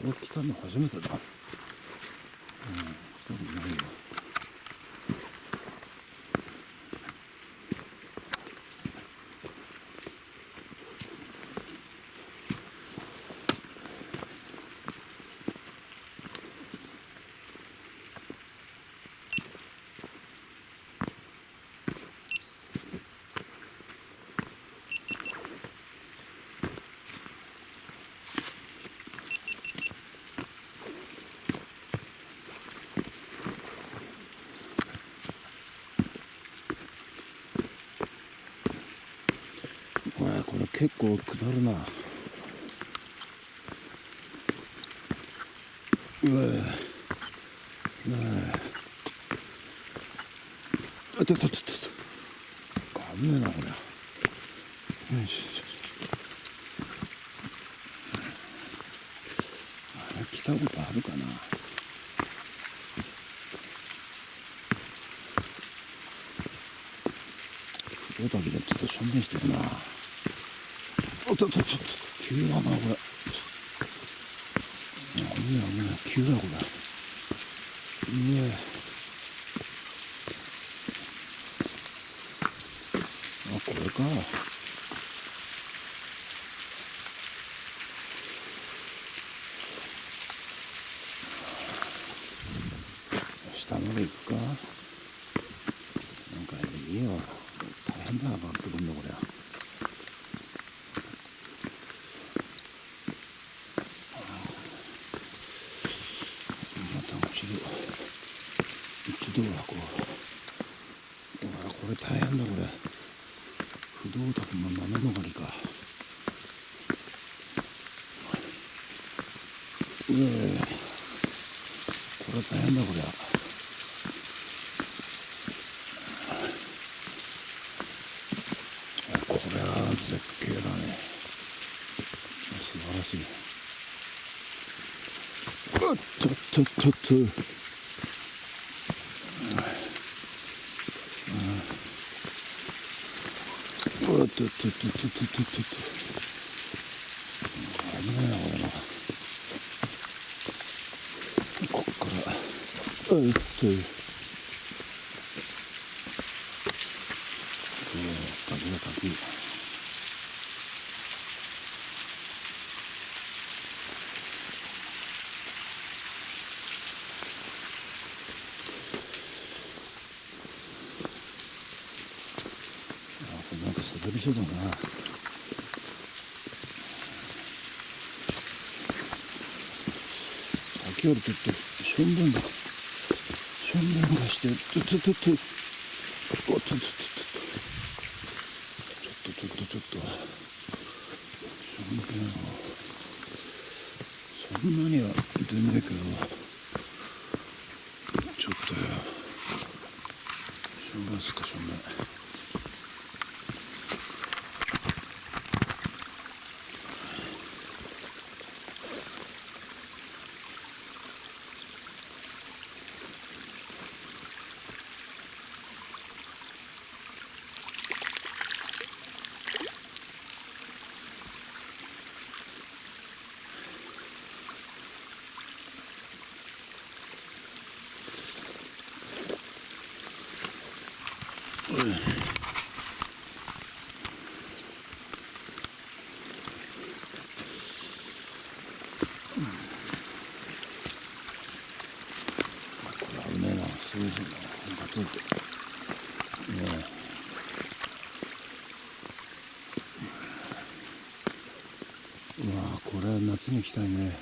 これ来たの初めてだ。ないよ。これ結構下るな。危ねえなこれ。よし。あれ来たことあるかな。大滝でちょっと正面してるな。急だなこれ。危ねえ急だこれ。これか。下まで行くか。なんかいいよ。大変だ上がってくんだこりゃ。また一度はこれ大変だこれ。不動卓の斜め曲がりか。これ大変だこりゃ。これは絶景だね。素晴らしい。危ないなこれな。こっから滝。なんか滑りそうだな。さっきよりちょっとしょんべんがしてちょっとしょんべんをそんなには出ないけどちょっとよ。しょんべんすかしょんべん。危ねえな、すごい変だな、ガツンと。うわこれは夏に行きたいね。